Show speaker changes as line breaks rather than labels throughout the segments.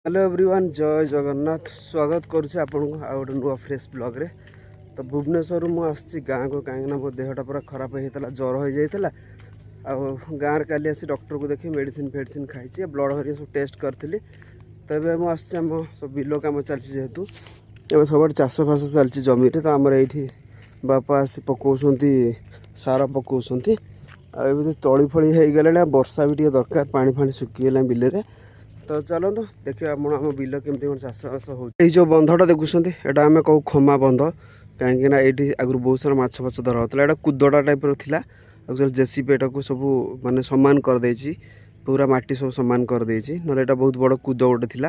Hello everyone जय जगन्नाथ स्वागत करुच्छे आपन को आ गोटे नुआ फ्रेश ब्लॉग रे। तो भुवनेश्वर मु आसी गाँ को कहीं मो देहटा पूरा खराब होता ज्वर हो जाता गाँव में काली आसी डॉक्टर को देखी मेडिसिन फेडिसिन खाई ब्लड हरिया सब टेस्ट करी। तो ये मुझे आम सब बिल कम चलती जेहेतु एवं सब चाष फास चलती जमी तो आमर ये बापा आसी पकाउंट सार पकाउंट आ तली फली हो गला वर्षा भी टे दरकार पानी फाणी सुखीगला बिल में। तो चलते देखिए आम बिल केमती कौन चाष बास हो बंधटा देखुं यहाँ आम कहू खमा बंध कहीं ये आगु बहुत सारा माछ फाछ धरा होता है कुदड़ा टाइप रहा एक्चुअली जेसीपी एटा को सब माने सम्मान करदे पूरा माटी सब सम्मान करदे ना यहाँ बहुत बड़ कुद गोटे थी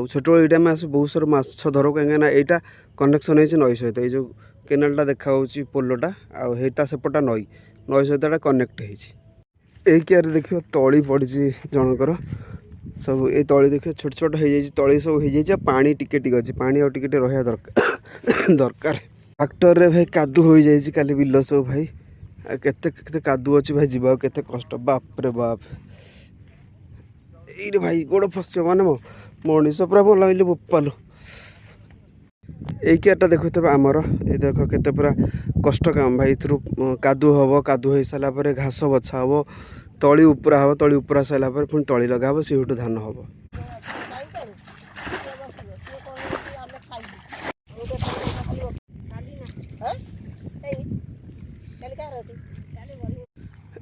छोट ये आस बहुत सारा माछ धर कहीं यहाँ कनेक्शन हो नई सहित ये जो केनालटा देखा पोलटा आटा सेपटा नई नई सहित कनेक्ट हो कियार देखिए तली पड़ी जनकर सब ये तली देखिए छोट छोट हो जाए तली सब हो जाए पानी टिके टिके अच्छी पानी आउ टिके रहा दरकार दरकार ट्रैक्टर रे भाई कादू हो जाए काली बिल सब भाई केते केते कादू अच्छी भाई जीवा केते कष्ट बाप रे बाप ये भाई गोड़ फस माने मो मनीष पूरा भल लगे बोपालो यहीटा देखुते आमर ये देख केते पूरा कष्ट काम भाई इथु कादू हम कादू हो सारापर घास बछा हम तली उपरा हम तली उपरा सारापर पुणी तली लगा हम से धान हम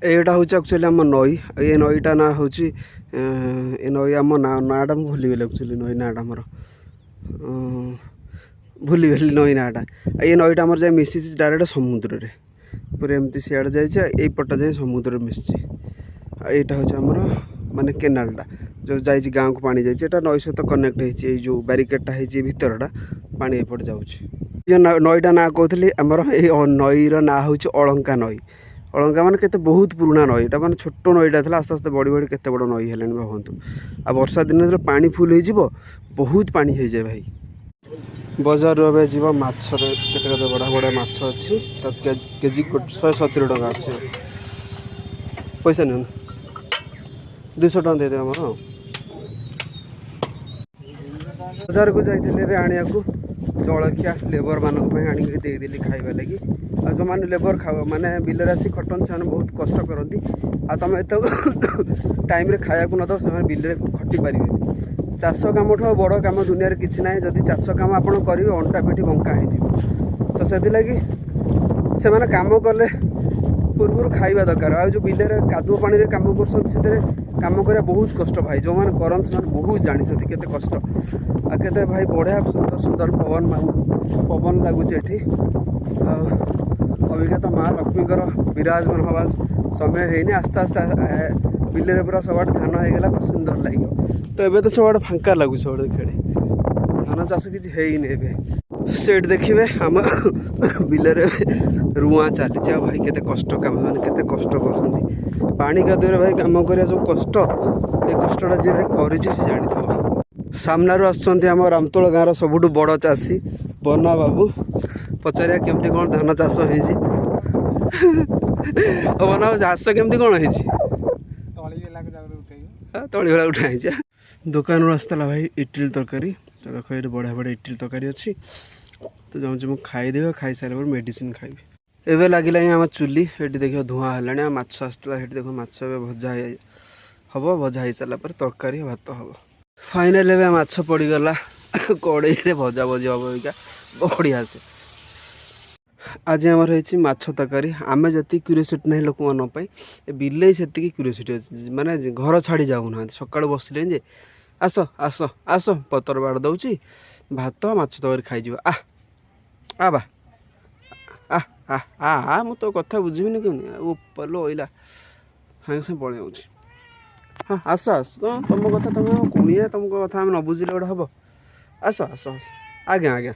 एटा हूँ एक्चुअली आम नई ये नईटा ना हूँ ये नई आम नाटा मुझे भूलीगली एक्चुअली नई नाटा आमर भूलीगली नई नाटा ये नईटा आमर जाए मिसी डायरेक्ट समुद्र रे पूरा एमती सियाड़े जाए पट जाए समुद्र मिसी यहाँ हूँ आमर माने केनालटा जो जाइए गाँव को पानी जाइए नई सहित कनेक्ट हो जो बारिकेडटा है भितरटा पानी एपटे जाऊँ नईटा ना कहती आमर ये नईर ना हूँ अलंका नई अलंका माने केते बहुत पुराना नई एटा माने छोट नईटा था आस्ते आस्ते बढ़ी बढ़ी केते बड़ नई है भावतु आ वर्षा दिन जो पानी फुल हो बहुत पानी हो जाए भाई बजार रे जीव माछ केते केते बड़ा बड़ा माछ अच्छी तो केजी 170 टका अच्छे पैसा नहीं 200 टका दे दे आमर बजार को जाइए आनिया को जलखिया लेबर मानक आनिक देदेली खाଇବା लगी आ जो मैंने लेबर खाओ माने बिलर आसी खटन से बहुत कष्ट करती आ तुम एत टाइम रे खाया को न दो से बिल खटी पारे चाष कम बड़ कम दुनिया किसी ना जदि चाष कम आप करेंगे अंटा पिठी बंका हो तो से लगी से मैंने कम कले पूर्व खाଇବା दरकार आ जो बिल कादुआ पानी रे काम कर काम करा बहुत कष्ट भाई जो मैंने करन से बहुत जानते केते कष्ट आ केते भाई बढ़िया सुंदर सुंदर पवन लगुच एठी अबिका तो माँ लक्ष्मीकर विराजमान हवा समय है आस्ते आस्ते बिल पूरा सब धान होगा सुंदर लगे तो ये तो सब फांका लगुच सब खेड़े धान चाष किसी है सेठ देखिए आम बिल रुआ चली भाई केते कष्ट काम मैंने केते कष्ट कर पानी कादुरे भाई काम कर जो कष्ट ये कष्टा जी भाई कर जानी सामना आम रामतोल गाँव सबुठ बड़ चाषी बना बाबू पचारिया केमती कौन धान चाष हो बना चाष केमती कौन है तली वाला उठाई दुकान आसला भाई इडली तरकारी तो देख ये बढ़िया बढ़िया इडली तरकारी अच्छी तो जाऊँ मुझे खाईदेवी खाई सारे मेडिसिन खाइबी एवं लगे आम चुली ये देखिए धूआं है माछ आसला देख माछ भजा हम भजा हो सारापर तरकारी भात हम फाइनाल ए माछ पड़गला कड़े भजा भजी हम अबिका बढ़िया से आज आमर है माछ तरकारी आम जी क्यूरीयोसिटी ना लोक मानी बिले से क्यूरीयोसिटी अच्छी माने घर छाड़ी जाऊना सका बसले जे आस आस आस पतर बाड़ दौची भात माछ तरकारी खाई आ आ बा आ आ आ आ मु तो कथा बुझीबी कमी पलो ओइला सागे सागे पलि आऊँ हाँ आस आस तुम कथा तुम कुणिया तुम कथा आम न बुझे गोटे हम आस आस आस आज्ञा आज्ञा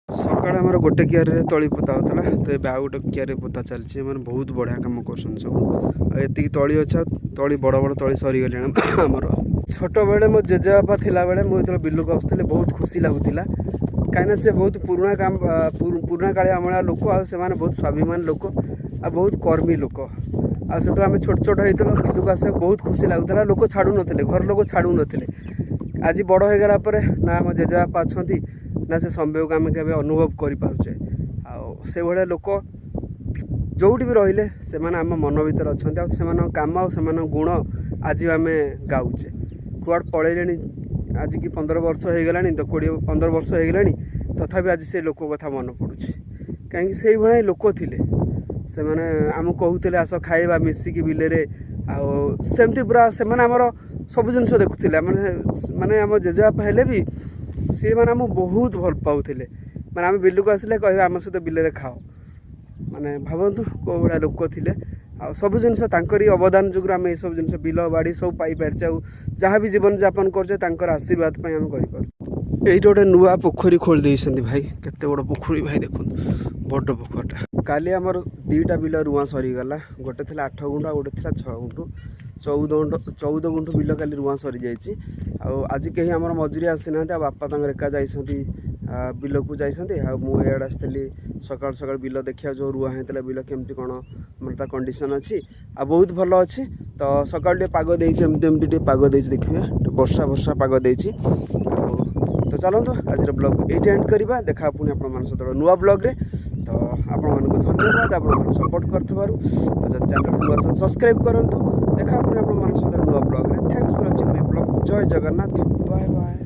सकाल आम गोटे कियार तली पोता होता तो ये आउ गोटे कियार पोता चलती मैंने बहुत बढ़िया कम कर सब ये तली अच्छे तली बड़ बड़ तली सरीगले आमर छोट बेले मो जेजेबापा थिला बेले मुझे बिलुक आसुली बहुत खुशी लगुला कहीं से बहुत पुराना काम पुराना कालिया अमला लोक आसे बहुत स्वाभिमान लोक आ बहुत कर्मी लोक आ से आम छोट छोट होता बिलुक आस बहुत खुशी लगुला लोक छाड़ू ना घर लोक छाड़ू ना आज बड़ हो गला ना आम जेजेबापा अच्छा ना से संभव को आम के अनुभव करें से भाया लोक जोटी भी रहिले से आम मन भर अच्छा से कम आ गुण आज आम गाऊे कुआड़ पलैले आज की 15 वर्ष हो गला तो 20-15 वर्ष हो गला तथापि आज से लोक कथा मन पड़ुछि कहीं से भाया लोक थिले से माने आम कहते आस खाइबा मिसिकी बिले आमती पूरा से आमर सब जिन देखुले माने आम जेजेबापा हेले भी सी मैंने आम बहुत भल पाऊले माने आम बिल को आसिले कह आम सहित बिल खाओ माने भावतु कौ भाया लोक थे आ सब जिन अवदान जुगर आम ये सब जिन बिल बाड़ी सब पाइपर जहाँ भी जीवन यापन कर आशीर्वाद आम कर ये गोटे नुआ पोखरी खोल देते भाई केते बड़ पोखरी भाई देखो बड़ पोखरटा काली आमर 2टा बिल रुआ सरीगला गोटे थी 8 गुंठ गोटे थी 6 गुंठ 14 गुंठ बिल काली रुआ सरी जाइए आज कहीं आम मजूरी आसी ना बापा एका जाइए बिल को जाइए मुझे आसती सकाल सकाल बिल देखा जो रुआ होता बिल केमती कौन मतलब कंडीशन अच्छी आ बहुत भल अच्छी तो सकाल टे पाग देमती पाग दे देखिए वर्षा वर्षा पाग दे तो चलते आज ब्लॉग ये एंड करवा देखा पुणी आप नुआ ब्लॉग रे तो आपण धन्यवाद आप सपोर्ट कर चैनल सब्सक्राइब करूँ देखा पुणी आप नुआ ब्लॉग रे thanks for watching my blog जय जगन्नाथ बाय बाय।